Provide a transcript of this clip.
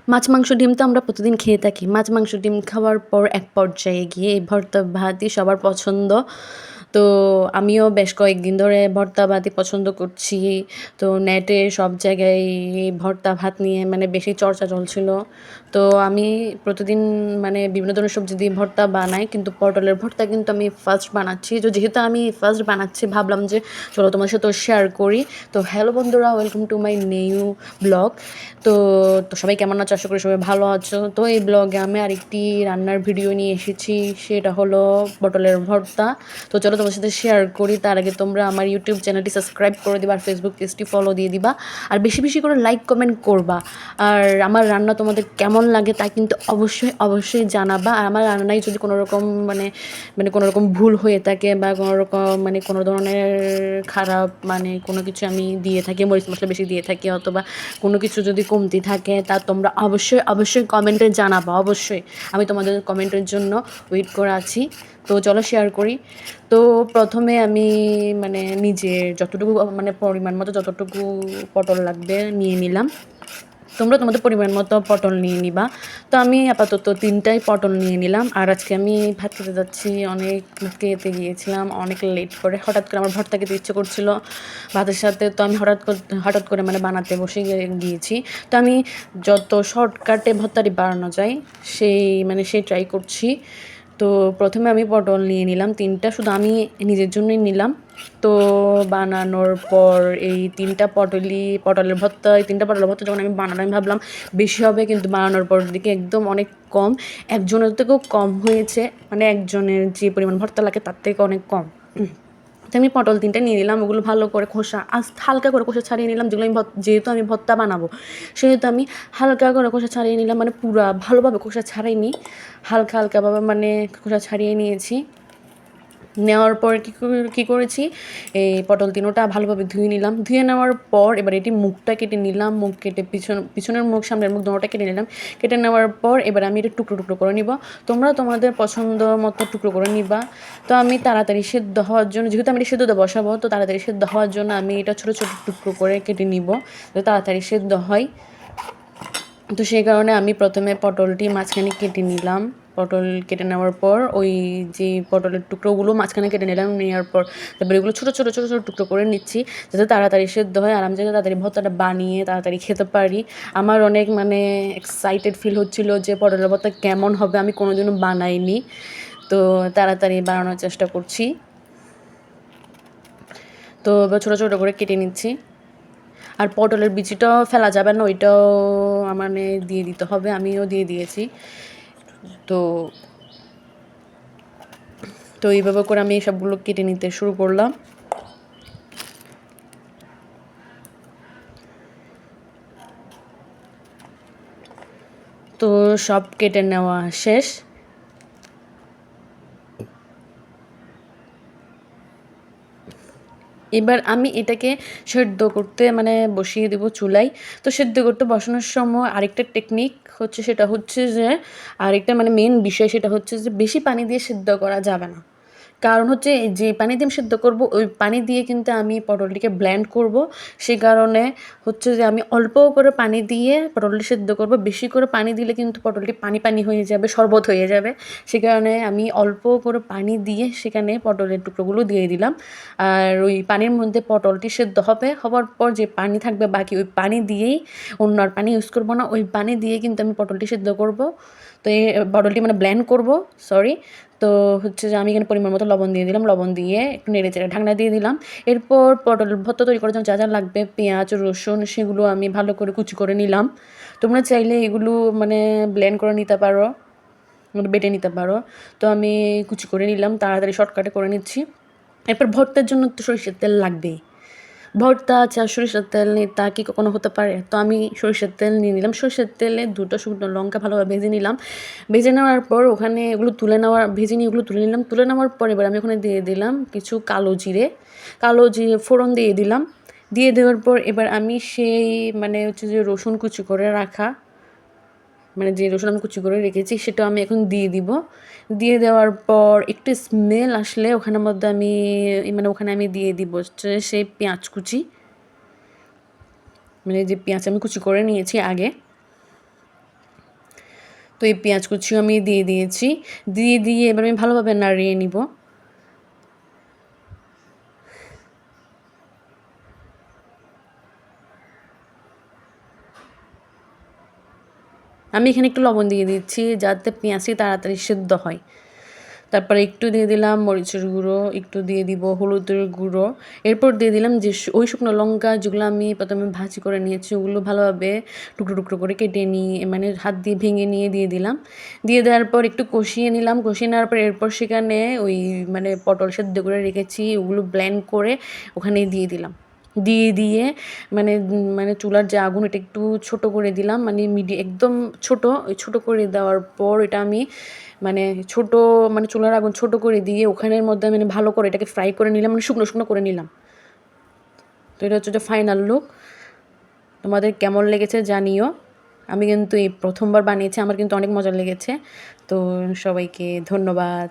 মাছ, মাংস, ডিম তো আমরা প্রতিদিন খেয়ে থাকি। মাছ, মাংস, ডিম খাওয়ার পর এক পর্যায়ে গিয়ে এই ভর্তা ভাতই সবার পছন্দ। তো আমিও বেশ কয়েকদিন ধরে ভর্তা ভাতই পছন্দ করছি। তো নেটে সব জায়গায় এই ভর্তা ভাত নিয়ে মানে বেশি চর্চা চলছিল। তো আমি প্রতিদিন মানে বিভিন্ন ধরনের সবজি দিয়ে ভর্তা বানাই, কিন্তু পটলের ভর্তা কিন্তু আমি ফার্স্ট বানাচ্ছি। তো যেহেতু আমি ফার্স্ট বানাচ্ছি ভাবলাম যে চলো তোমার সাথেও শেয়ার করি। তো হ্যালো বন্ধুরা, welcome to my new blog. তো তো সবাই কেমন আছো? আশা করি সবাই ভালো আছো। তো এই ব্লগে আমি আরেকটি রান্নার ভিডিও নিয়ে এসেছি, সেটা হলো পটলের ভর্তা। তো চলো তোমার সাথে শেয়ার করি। তার আগে তোমরা আমার ইউটিউব চ্যানেলটি সাবস্ক্রাইব করে দিবা আর ফেসবুক পেজটি ফলো দিয়ে দিবা, আর বেশি বেশি করে লাইক কমেন্ট করবা। আর আমার রান্না তোমাদের কেমন লাগে তা কিন্তু অবশ্যই অবশ্যই জানাবা। আর আমার রান্নায় যদি কোনো রকম মানে মানে কোনো রকম ভুল হয়ে থাকে বা কোনো রকম মানে কোনো ধরনের খারাপ মানে কোনো কিছু আমি দিয়ে থাকি, মরিচ মশলা বেশি দিয়ে থাকি, অথবা কোনো কিছু যদি কমতি থাকে তা তোমরা অবশ্যই অবশ্যই কমেন্টে জানাবা। অবশ্যই আমি তোমাদের কমেন্টের জন্য ওয়েট করে আছি। তো চলো শেয়ার করি। তো প্রথমে আমি মানে নিজের যতটুকু মানে পরিমাণ মতো যতটুকু পটল লাগবে নিয়ে নিলাম। তোমরা তোমাদের পরিমাণ মতো পটল নিয়ে নিবা। তো আমি আপাতত 3টাই পটল নিয়ে নিলাম। আর আজকে আমি ভাত খেতে যাচ্ছি, অনেক ভাত খেতে গিয়েছিলাম অনেক লেট করে। হঠাৎ করে আমার ভর্তা খেতে ইচ্ছে করছিল ভাতের সাথে। তো আমি হঠাৎ করে মানে বানাতে বসে গিয়েছি। তো আমি যত শর্টকাটে ভর্তাটি বানানো যায় সেই ট্রাই করছি। তো প্রথমে আমি পটল নিয়ে নিলাম 3টা, শুধু আমি নিজের জন্যই নিলাম। তো বানানোর পর এই 3টা পটলের ভর্তা, এই 3টা পটলের ভর্তা যখন আমি বানালাম আমি ভাবলাম বেশি হবে, কিন্তু বানানোর পর দিকে একদম অনেক কম। একজনের থেকেও কম হয়েছে, মানে একজনের যে পরিমাণ ভর্তা লাগে তার থেকে অনেক কম। তো আমি পটল 3টা নিয়ে নিলাম, ওগুলো ভালো করে হালকা করে খোসা ছাড়িয়ে নিলাম। যেগুলো আমি যেহেতু আমি ভর্তা বানাবো সেহেতু আমি হালকা করে খোসা ছাড়িয়ে নিলাম, মানে পুরা ভালোভাবে খোসা ছাড়াইনি, হালকা হালকাভাবে মানে খোসা ছাড়িয়ে নিয়েছি। নেওয়ার পর কী করেছি, এই পটল 3টা ভালোভাবে ধুয়ে নিলাম। ধুয়ে নেওয়ার পর এবার এটি মুখটা কেটে নিলাম, মুখ কেটে পিছনের মুখ সামনের মুখ দুটোটা কেটে নিলাম। কেটে নেওয়ার পর এবার আমি এটা টুকরো টুকরো করে নিব। তোমরা তোমাদের পছন্দ মতো টুকরো করে নিবা। তো আমি তাড়াতাড়ি সেদ্ধ হওয়ার জন্য, যেহেতু আমি এটা সেদ্ধতে বসাবো, তো তাড়াতাড়ি সেদ্ধ হওয়ার জন্য আমি এটা ছোটো ছোটো টুকরো করে কেটে নিব, তো তাড়াতাড়ি সেদ্ধ হয়। তো সেই কারণে আমি প্রথমে পটলটি মাঝখানে কেটে নিলাম। পটল কেটে নেওয়ার পর ওই যে পটলের টুকরোগুলো মাঝখানে কেটে নিলাম, নেওয়ার পর তারপরে এগুলো ছোটো ছোটো ছোটো ছোটো টুকরো করে নিচ্ছি, যাতে তাড়াতাড়ি সেদ্ধ হয় আর আমি যাতে তাড়াতাড়ি ভর্তাটা বানিয়ে তাড়াতাড়ি খেতে পারি। আমার অনেক মানে এক্সাইটেড ফিল হচ্ছিলো যে পটলের ভর্তা কেমন হবে, আমি কোনোদিনও বানাইনি। তো তাড়াতাড়ি বানানোর চেষ্টা করছি। তো এবার ছোটো ছোটো করে কেটে নিচ্ছি। আর পটলের বিচিটাও ফেলা যাবে না, ওইটাও মানে দিয়ে দিতে হবে, আমিও দিয়ে দিয়েছি। তো তো এইভাবে করে আমি সবগুলো কেটে নিতে শুরু করলাম। তো সব কেটে নেওয়া শেষ। এবার আমি এটাকে সেদ্ধ করতে মানে বসিয়ে দেবো চুলায়। তো সেদ্ধ করতে বসানোর সময় আরেকটা টেকনিক হচ্ছে, সেটা হচ্ছে যে আরেকটা মানে মেন বিষয়, সেটা হচ্ছে যে বেশি পানি দিয়ে সেদ্ধ করা যাবে না। কারণ হচ্ছে যে পানি দিয়ে আমি সেদ্ধ করবো ওই পানি দিয়ে কিন্তু আমি পটলটিকে ব্লেন্ড করব। সে কারণে হচ্ছে যে আমি অল্প করে পানি দিয়ে পটলটি সেদ্ধ করব। বেশি করে পানি দিলে কিন্তু পটলটি পানি পানি হয়ে যাবে, শরবত হয়ে যাবে। সে কারণে আমি অল্প করে পানি দিয়ে সেখানে পটলের টুকরোগুলো দিয়ে দিলাম। আর ওই পানির মধ্যে পটলটি সেদ্ধ হবে, হওয়ার পর যে পানি থাকবে বাকি ওই পানি দিয়েই, অন্য আর পানি ইউজ করবো না, ওই পানি দিয়ে কিন্তু আমি পটলটি সেদ্ধ করব। তো এই পটলটি মানে ব্লেন্ড করব, সরি। তো হচ্ছে যে আমি এখানে পরিমাণ মতো লবণ দিয়ে দিলাম, লবণ দিয়ে একটু নেড়ে চেড়ে ঢাকনা দিয়ে দিলাম। এরপর পটল ভর্তা তৈরি করার জন্য যা যা লাগবে পেঁয়াজ রসুন সেগুলো আমি ভালো করে কুচি করে নিলাম। তোমরা চাইলে এগুলো মানে ব্লেন্ড করে নিতে পারো, বেটে নিতে পারো। তো আমি কুচি করে নিলাম, তাড়াতাড়ি শর্টকাটে করে নিচ্ছি। এরপর ভর্তার জন্য তো সরিষার তেল লাগবেই। ভর্তা আছে আর সরিষার তেল নেই তা কি কখনো হতে পারে? তো আমি সরিষার তেল নিয়ে নিলাম। সরিষার তেলে 2টা শুকনো লঙ্কা ভালোভাবে ভেজে নিলাম। ভেজে নেওয়ার পর ওখানে এগুলো ভেজে নিয়ে এগুলো তুলে নিলাম। তুলে নেওয়ার পর এবার আমি ওখানে দিয়ে দিলাম কিছু কালো জিরে ফোড়ন দিয়ে দিলাম। দিয়ে দেওয়ার পর এবার আমি সেই মানে হচ্ছে যে রসুন কুচি করে রাখা, মানে যে রসুন আমি কুচি করে রেখেছি সেটা আমি এখন দিয়ে দিব। দিয়ে দেওয়ার পর একটু স্মেল আসলে ওখানে আমি দিয়ে দিব হচ্ছে সেই পেঁয়াজ কুচি, মানে যে পেঁয়াজ আমি কুচি করে নিয়েছি আগে। তো এই পেঁয়াজ কুচিও আমি দিয়ে দিয়েছি। দিয়ে এবার আমি ভালোভাবে নাড়িয়ে নিব। আমি এখানে একটু লবণ দিয়ে দিচ্ছি যাতে পেঁয়াজটি তাড়াতাড়ি সেদ্ধ হয়। তারপরে একটু দিয়ে দিলাম মরিচের গুঁড়ো, একটু দিয়ে দিব হলুদের গুঁড়ো। এরপর দিয়ে দিলাম যে ওই শুকনো লঙ্কা যেগুলো আমি প্রথমে ভাজি করে নিয়েছি ওগুলো ভালোভাবে টুকরো করে কেটে নিয়ে মানে হাত দিয়ে ভেঙে নিয়ে দিয়ে দিলাম। দিয়ে দেওয়ার পর একটু কষিয়ে নিলাম। কষিয়ে নেওয়ার পর এরপর সেখানে ওই মানে পটল সেদ্ধ করে রেখেছি ওগুলো ব্লেন্ড করে ওখানে দিয়ে দিলাম। দিয়ে মানে চুলার যে আগুন এটা একটু ছোট করে দিলাম মানে একদম ছোট, ওই ছোট করে দেওয়ার পর এটা আমি মানে ছোট মানে চুলার আগুন ছোট করে দিয়ে ওখানের মধ্যে মানে ভালো করে এটাকে ফ্রাই করে নিলাম মানে শুকনো করে নিলাম। তো এটা হচ্ছে যে ফাইনাল লুক। তোমাদের কেমন লেগেছে জানিও। আমি কিন্তু এই প্রথমবার বানিয়েছি, আমার কিন্তু অনেক মজা লেগেছে। তো সবাইকে ধন্যবাদ।